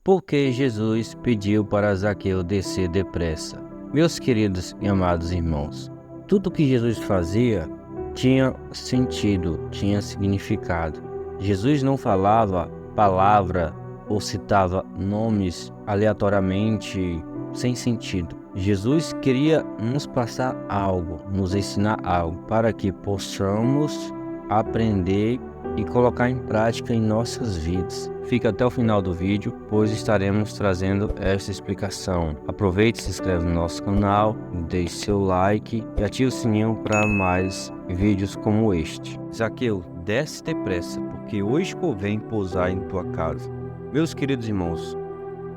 Porque Jesus pediu para Zaqueu descer depressa. Meus queridos e amados irmãos, tudo que Jesus fazia tinha sentido, tinha significado. Jesus não falava palavra ou citava nomes aleatoriamente sem sentido. Jesus queria nos passar algo, nos ensinar algo, para que possamos aprender e colocar em prática em nossas vidas. Fica até o final do vídeo, pois estaremos trazendo esta explicação. Aproveite e se inscreve no nosso canal, deixe seu like e ative o sininho para mais vídeos como este. Zaqueu, desce depressa, porque hoje convém pousar em tua casa. Meus queridos irmãos,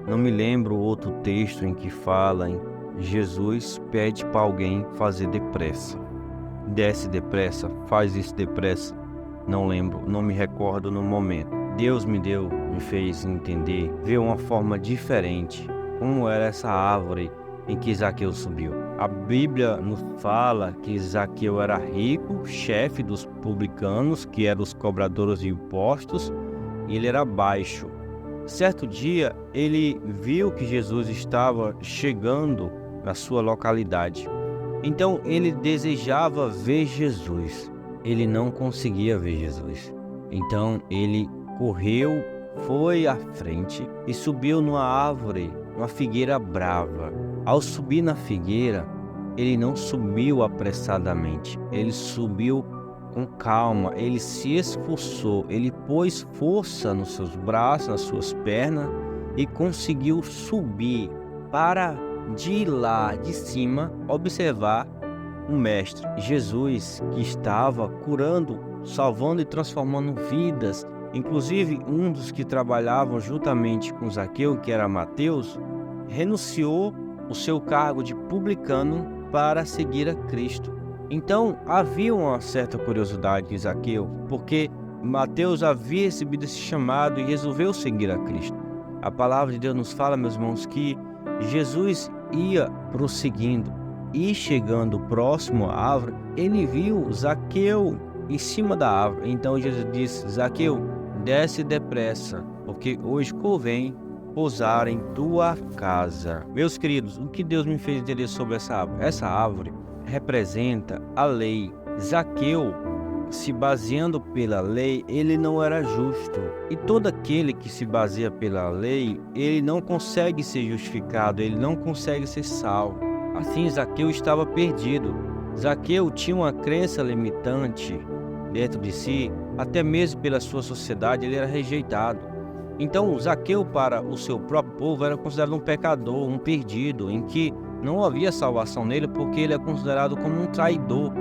não me lembro outro texto em que fala em Jesus pede para alguém fazer depressa. Desce depressa, faz isso depressa. Não lembro, não me recordo no momento. Deus me fez entender, ver uma forma diferente como era essa árvore em que Zaqueu subiu. A Bíblia nos fala que Zaqueu era rico, chefe dos publicanos, que eram os cobradores de impostos, e ele era baixo. Certo dia, ele viu que Jesus estava chegando na sua localidade. Então, ele desejava ver Jesus. Ele não conseguia ver Jesus. Então, ele correu, foi à frente e subiu numa árvore, uma figueira brava. Ao subir na figueira, ele não subiu apressadamente. Ele subiu com calma, ele se esforçou, ele pôs força nos seus braços, nas suas pernas e conseguiu subir para de lá de cima observar o Mestre Jesus, que estava curando, salvando e transformando vidas. Inclusive, um dos que trabalhavam juntamente com Zaqueu, que era Mateus, renunciou o seu cargo de publicano para seguir a Cristo. Então, havia uma certa curiosidade de Zaqueu, porque Mateus havia recebido esse chamado e resolveu seguir a Cristo. A palavra de Deus nos fala, meus irmãos, que Jesus ia prosseguindo e chegando próximo à árvore, ele viu Zaqueu em cima da árvore. Então Jesus disse: Zaqueu, desce depressa, porque hoje convém pousar em tua casa. Meus queridos, o que Deus me fez entender sobre essa árvore? Essa árvore representa a lei. Zaqueu, se baseando pela lei, ele não era justo. E todo aquele que se baseia pela lei, ele não consegue ser justificado, ele não consegue ser salvo. Assim, Zaqueu estava perdido. Zaqueu tinha uma crença limitante dentro de si, até mesmo pela sua sociedade, ele era rejeitado. Então, Zaqueu, para o seu próprio povo, era considerado um pecador, um perdido, em que não havia salvação nele, porque ele é considerado como um traidor.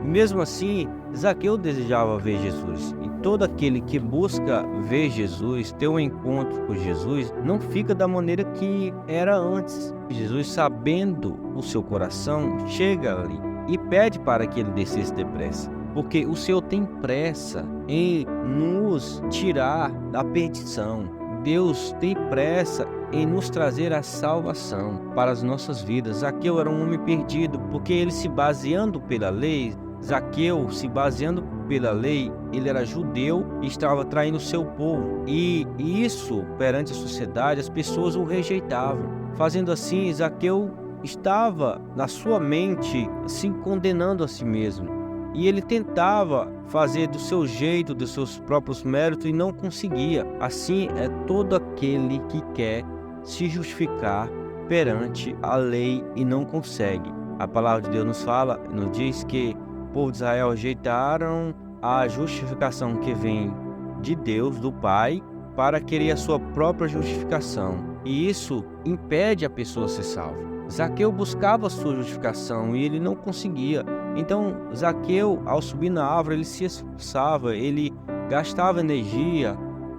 Mesmo assim, Zaqueu desejava ver Jesus. E todo aquele que busca ver Jesus, ter um encontro com Jesus, não fica da maneira que era antes. Jesus, sabendo o seu coração, chega ali e pede para que ele descesse depressa, porque o Senhor tem pressa em nos tirar da perdição. Deus tem pressa em nos trazer a salvação para as nossas vidas. Zaqueu era um homem perdido, porque ele, se baseando pela lei, Zaqueu, se baseando pela lei, ele era judeu e estava traindo o seu povo. E isso, perante a sociedade, as pessoas o rejeitavam. Fazendo assim, Zaqueu estava na sua mente se condenando a si mesmo. E ele tentava fazer do seu jeito, dos seus próprios méritos, e não conseguia. Assim é todo aquele que quer se justificar perante a lei e não consegue. A palavra de Deus nos fala, nos diz que o povo de Israel rejeitaram a justificação que vem de Deus, do Pai, para querer a sua própria justificação. E isso impede a pessoa ser salva. Zaqueu buscava a sua justificação e ele não conseguia. Então, Zaqueu, ao subir na árvore, ele se esforçava, ele gastava energia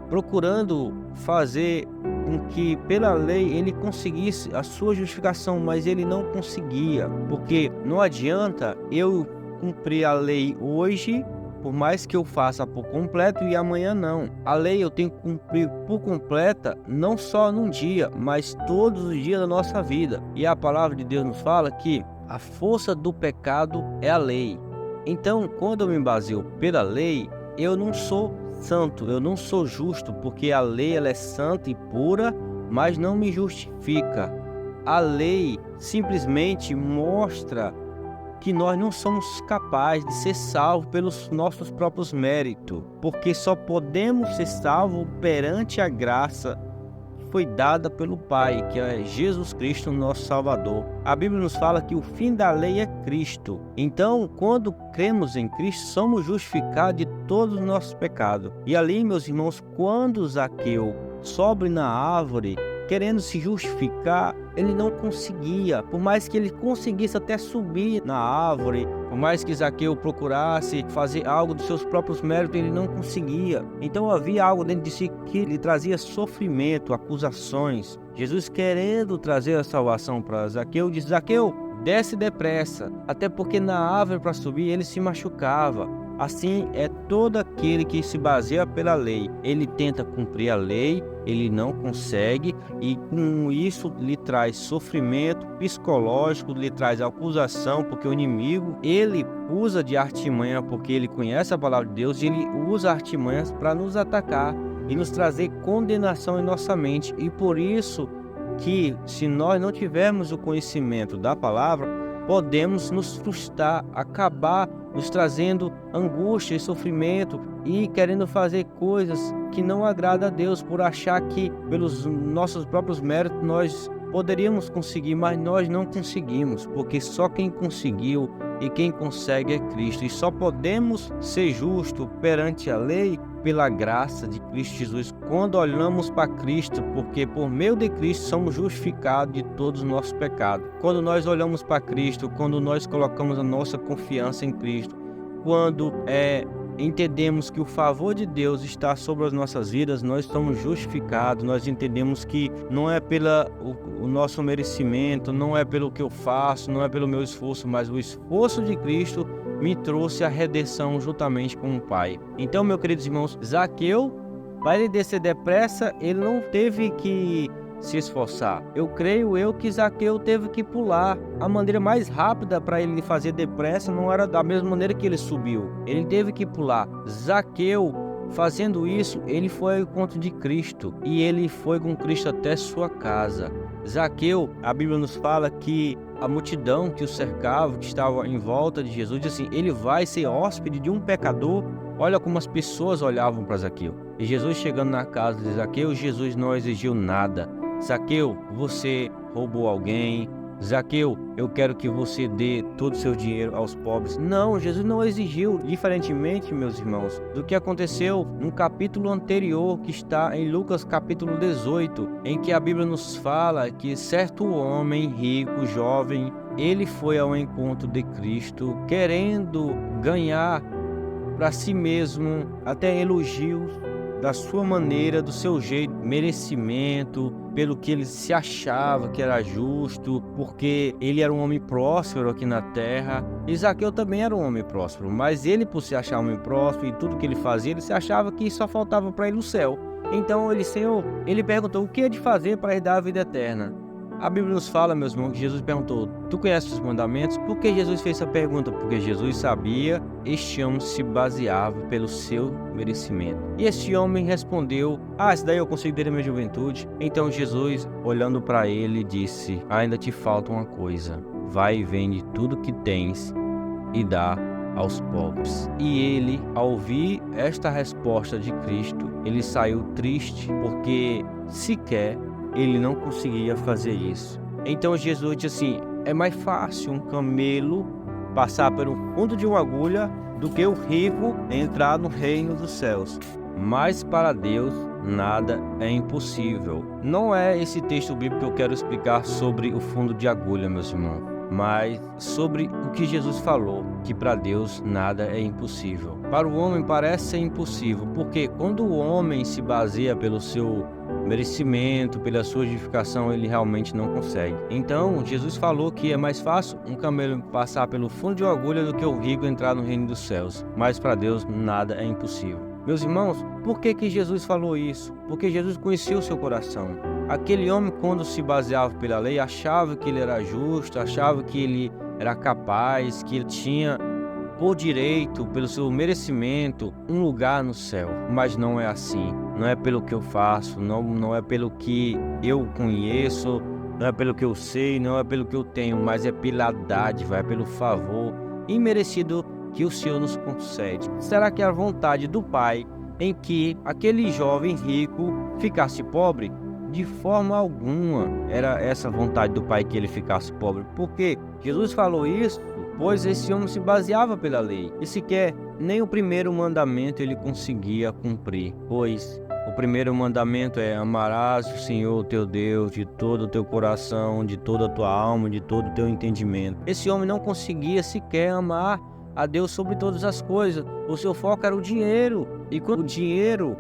procurando fazer com que, pela lei, ele conseguisse a sua justificação, mas ele não conseguia, porque não adianta eu cumprir a lei hoje, por mais que eu faça por completo, e amanhã não. A lei eu tenho que cumprir por completa, não só num dia, mas todos os dias da nossa vida. E a palavra de Deus nos fala que a força do pecado é a lei. Então, quando eu me baseio pela lei, eu não sou santo, eu não sou justo, porque a lei ela é santa e pura, mas não me justifica. A lei simplesmente mostra que nós não somos capazes de ser salvos pelos nossos próprios méritos, porque só podemos ser salvos perante a graça que foi dada pelo Pai, que é Jesus Cristo, nosso Salvador. A Bíblia nos fala que o fim da lei é Cristo. Então, quando cremos em Cristo, somos justificados de todos os nossos pecados. E ali, meus irmãos, quando Zaqueu sobe na árvore, querendo se justificar, ele não conseguia. Por mais que ele conseguisse até subir na árvore, por mais que Zaqueu procurasse fazer algo dos seus próprios méritos, ele não conseguia. Então havia algo dentro de si que lhe trazia sofrimento, acusações. Jesus, querendo trazer a salvação para Zaqueu, disse: Zaqueu, desce depressa, até porque na árvore para subir ele se machucava. Assim é todo aquele que se baseia pela lei. Ele tenta cumprir a lei, ele não consegue, e com isso lhe traz sofrimento psicológico, lhe traz acusação, porque o inimigo, ele usa de artimanha, porque ele conhece a palavra de Deus, e ele usa artimanhas para nos atacar e nos trazer condenação em nossa mente. E por isso que, se nós não tivermos o conhecimento da palavra, podemos nos frustrar, acabar nos trazendo angústia e sofrimento e querendo fazer coisas que não agradam a Deus, por achar que pelos nossos próprios méritos nós poderíamos conseguir, mas nós não conseguimos, porque só quem conseguiu e quem consegue é Cristo. E só podemos ser justos perante a lei pela graça de Cristo Jesus, quando olhamos para Cristo, porque por meio de Cristo somos justificados de todos os nossos pecados. Quando nós olhamos para Cristo, quando nós colocamos a nossa confiança em Cristo, quando entendemos que o favor de Deus está sobre as nossas vidas, nós somos justificados. Nós entendemos que não é pelo o nosso merecimento, não é pelo que eu faço, não é pelo meu esforço, mas o esforço de Cristo me trouxe a redenção juntamente com o Pai. Então, meus queridos irmãos, Zaqueu, para ele descer depressa, ele não teve que se esforçar. Eu creio que Zaqueu teve que pular. A maneira mais rápida para ele fazer depressa não era da mesma maneira que ele subiu. Ele teve que pular. Zaqueu, fazendo isso, ele foi ao encontro de Cristo, e ele foi com Cristo até sua casa. Zaqueu, a Bíblia nos fala que a multidão que o cercava, que estava em volta de Jesus, disse assim: ele vai ser hóspede de um pecador. Olha como as pessoas olhavam para Zaqueu. E Jesus, chegando na casa de Zaqueu, Jesus não exigiu nada. Zaqueu, você roubou alguém? Zaqueu, eu quero que você dê todo o seu dinheiro aos pobres. Não, Jesus não exigiu, diferentemente, meus irmãos, do que aconteceu no capítulo anterior, que está em Lucas capítulo 18, em que a Bíblia nos fala que certo homem rico, jovem, ele foi ao encontro de Cristo, querendo ganhar para si mesmo até elogios da sua maneira, do seu jeito, merecimento, pelo que ele se achava que era justo, porque ele era um homem próspero aqui na terra. E Zaqueu também era um homem próspero, mas ele, por se achar um homem próspero e tudo que ele fazia, ele se achava que só faltava para ele o céu. Então ele perguntou: o que é de fazer para herdar a vida eterna? A Bíblia nos fala, meus irmãos, que Jesus perguntou: tu conheces os mandamentos? Por que Jesus fez essa pergunta? Porque Jesus sabia este homem se baseava pelo seu merecimento. E este homem respondeu: esse daí eu consigo desde a minha juventude. Então Jesus, olhando para ele, disse: ainda te falta uma coisa. Vai e vende tudo que tens e dá aos pobres. E ele, ao ouvir esta resposta de Cristo, ele saiu triste, porque sequer ele não conseguia fazer isso. Então Jesus disse assim: é mais fácil um camelo passar pelo fundo de uma agulha do que o rico entrar no reino dos céus. Mas para Deus nada é impossível. Não é esse texto bíblico que eu quero explicar sobre o fundo de agulha, meus irmãos, mas sobre o que Jesus falou, que para Deus nada é impossível. Para o homem parece ser impossível, porque quando o homem se baseia pelo seu merecimento, pela sua justificação, ele realmente não consegue. Então Jesus falou que é mais fácil um camelo passar pelo fundo de uma agulha do que o rico entrar no reino dos céus. Mas para Deus nada é impossível. Meus irmãos, por que Jesus falou isso? Porque Jesus conhecia o seu coração. Aquele homem, quando se baseava pela lei, achava que ele era justo, achava que ele era capaz, que ele tinha por direito, pelo seu merecimento, um lugar no céu. Mas não é assim. não é pelo que eu faço, não é pelo que eu conheço, não é pelo que eu sei, não é pelo que eu tenho, mas é pela dádiva, é pelo favor imerecido que o Senhor nos concede. Será que é a vontade do Pai em que aquele jovem rico ficasse pobre? De forma alguma era essa vontade do Pai que ele ficasse pobre. Porque Jesus falou isso, pois esse homem se baseava pela lei. E sequer nem o primeiro mandamento ele conseguia cumprir. Pois o primeiro mandamento é: amarás o Senhor teu Deus de todo o teu coração, de toda a tua alma, de todo o teu entendimento. Esse homem não conseguia sequer amar a Deus sobre todas as coisas. O seu foco era o dinheiro. E quando o dinheiro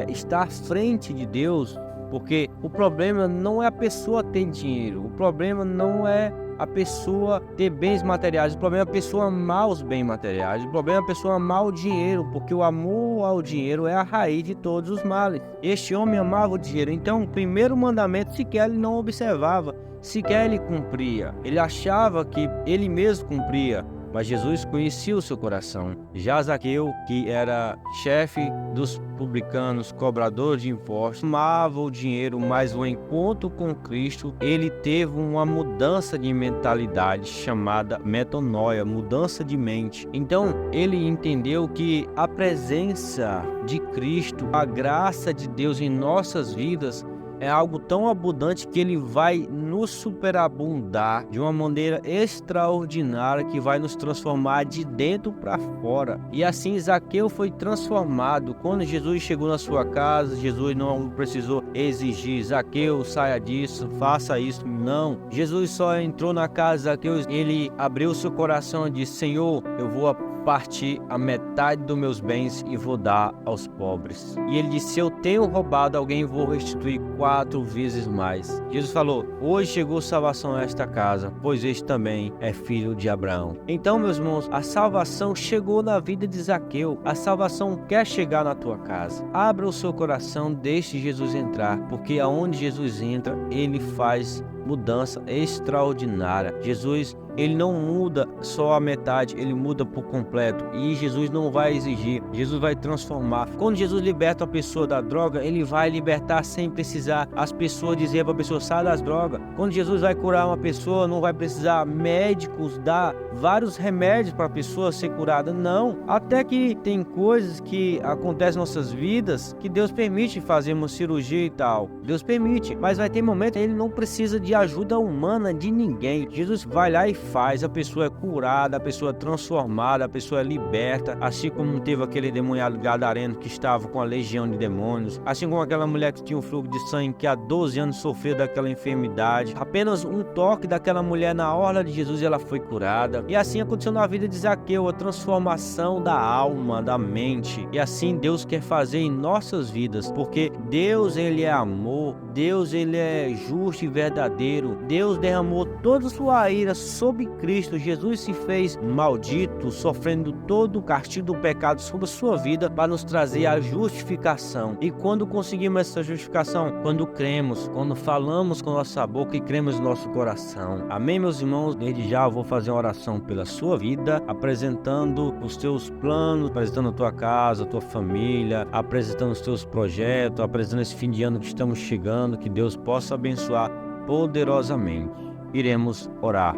está à frente de Deus, porque o problema não é a pessoa ter dinheiro, o problema não é a pessoa ter bens materiais, o problema é a pessoa amar os bens materiais, o problema é a pessoa amar o dinheiro, porque o amor ao dinheiro é a raiz de todos os males. Este homem amava o dinheiro, então o primeiro mandamento sequer ele não observava, sequer ele cumpria. Ele achava que ele mesmo cumpria, mas Jesus conhecia o seu coração. Já Zaqueu, que era chefe dos publicanos, cobrador de impostos, amava o dinheiro, mas o encontro com Cristo, ele teve uma mudança de mentalidade chamada metanoia, mudança de mente. Então, ele entendeu que a presença de Cristo, a graça de Deus em nossas vidas, é algo tão abundante que ele vai nos superabundar de uma maneira extraordinária, que vai nos transformar de dentro para fora. E assim Zaqueu foi transformado. Quando Jesus chegou na sua casa, Jesus não precisou exigir: Zaqueu, saia disso, faça isso. Não. Jesus só entrou na casa de Zaqueu, ele abriu seu coração e disse: Senhor, eu vou partir a metade dos meus bens e vou dar aos pobres. E ele disse: se eu tenho roubado alguém, vou restituir 4 vezes mais. Jesus falou: hoje chegou salvação a esta casa, pois este também é filho de Abraão. Então, meus irmãos, a salvação chegou na vida de Zaqueu. A salvação quer chegar na tua casa. Abra o seu coração, deixe Jesus entrar, porque aonde Jesus entra, ele faz mudança extraordinária. Jesus, ele não muda só a metade, ele muda por completo. E Jesus não vai exigir, Jesus vai transformar. Quando Jesus liberta a pessoa da droga, ele vai libertar sem precisar as pessoas dizer para a pessoa: sai das drogas. Quando Jesus vai curar uma pessoa, não vai precisar médicos dar vários remédios para a pessoa ser curada. Não. Até que tem coisas que acontecem em nossas vidas que Deus permite fazer uma cirurgia e tal. Deus permite, mas vai ter momentos que ele não precisa de ajuda humana de ninguém. Jesus vai lá e faz, a pessoa é curada, a pessoa é transformada, a pessoa é liberta, assim como teve aquele demoniado gadareno que estava com a legião de demônios, assim como aquela mulher que tinha um fluxo de sangue, que há 12 anos sofreu daquela enfermidade. Apenas um toque daquela mulher na orla de Jesus e ela foi curada. E assim aconteceu na vida de Zaqueu, a transformação da alma, da mente. E assim Deus quer fazer em nossas vidas, porque Deus, ele é amor, Deus, ele é justo e verdadeiro. Deus derramou toda a sua ira sobre Cristo. Jesus se fez maldito, sofrendo todo o castigo do pecado sobre a sua vida, para nos trazer a justificação. E quando conseguimos essa justificação? Quando cremos, quando falamos com nossa boca e cremos no nosso coração. Amém, meus irmãos? Desde já eu vou fazer uma oração pela sua vida, apresentando os teus planos, apresentando a tua casa, a tua família, apresentando os teus projetos, apresentando esse fim de ano que estamos chegando, que Deus possa abençoar poderosamente. Iremos orar.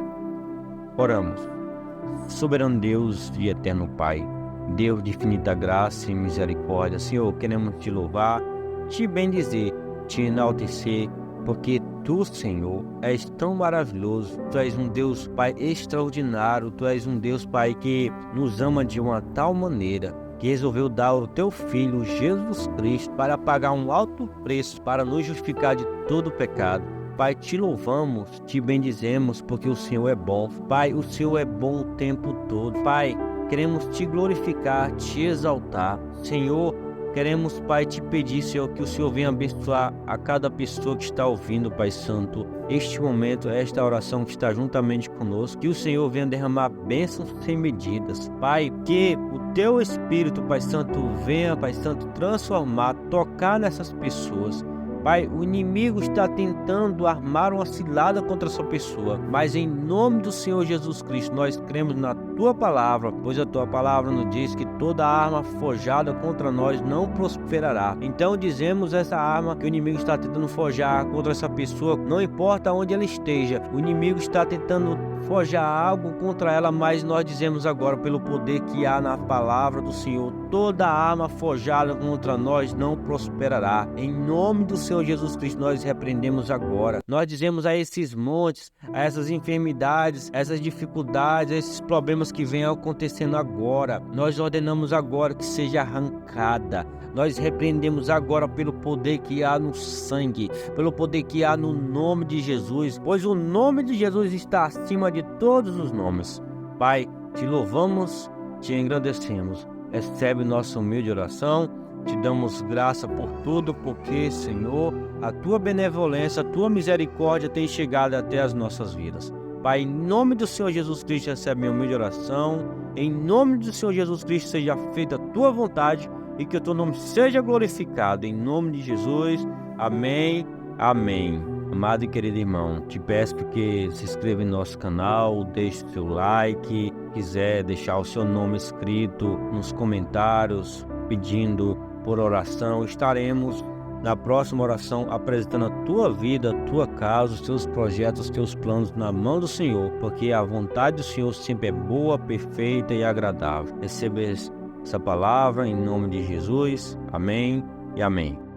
Oramos. Soberano Deus e eterno Pai, Deus de infinita graça e misericórdia, Senhor, queremos te louvar, te bendizer, te enaltecer, porque Tu, Senhor, és tão maravilhoso. Tu és um Deus, Pai, extraordinário. Tu és um Deus, Pai, que nos ama de uma tal maneira que resolveu dar o Teu Filho, Jesus Cristo, para pagar um alto preço, para nos justificar de todo o pecado. Pai, te louvamos, te bendizemos, porque o Senhor é bom. Pai, o Senhor é bom o tempo todo. Pai, queremos te glorificar, te exaltar. Senhor, queremos, Pai, te pedir, Senhor, que o Senhor venha abençoar a cada pessoa que está ouvindo, Pai Santo, este momento, esta oração que está juntamente conosco. Que o Senhor venha derramar bênçãos sem medidas. Pai, que o Teu Espírito, Pai Santo, venha, Pai Santo, transformar, tocar nessas pessoas. Pai, o inimigo está tentando armar uma cilada contra essa pessoa, mas em nome do Senhor Jesus Cristo, nós cremos na Tua Palavra, pois a Tua Palavra nos diz que toda arma forjada contra nós não prosperará. Então dizemos essa arma que o inimigo está tentando forjar contra essa pessoa, não importa onde ela esteja, o inimigo está tentando forjar algo contra ela, mas nós dizemos agora, pelo poder que há na Palavra do Senhor, toda arma forjada contra nós não prosperará. Em nome do Senhor Jesus Cristo, nós repreendemos agora. Nós dizemos a esses montes, a essas enfermidades, a essas dificuldades, a esses problemas que vêm acontecendo agora, nós ordenamos agora que seja arrancada. Nós repreendemos agora pelo poder que há no sangue, pelo poder que há no nome de Jesus, pois o nome de Jesus está acima de todos os nomes. Pai, te louvamos, te engrandecemos. Recebe nossa humilde oração. Te damos graça por tudo, porque, Senhor, a Tua benevolência, a Tua misericórdia tem chegado até as nossas vidas. Pai, em nome do Senhor Jesus Cristo, recebe minha humilde oração. Em nome do Senhor Jesus Cristo, seja feita a Tua vontade e que o Teu nome seja glorificado. Em nome de Jesus. Amém. Amém. Amado e querido irmão, te peço que se inscreva em nosso canal, deixe seu like, quiser deixar o seu nome escrito nos comentários, pedindo por oração, estaremos na próxima oração apresentando a tua vida, a tua casa, os teus projetos, os teus planos na mão do Senhor, porque a vontade do Senhor sempre é boa, perfeita e agradável. Receba essa palavra em nome de Jesus. Amém e amém.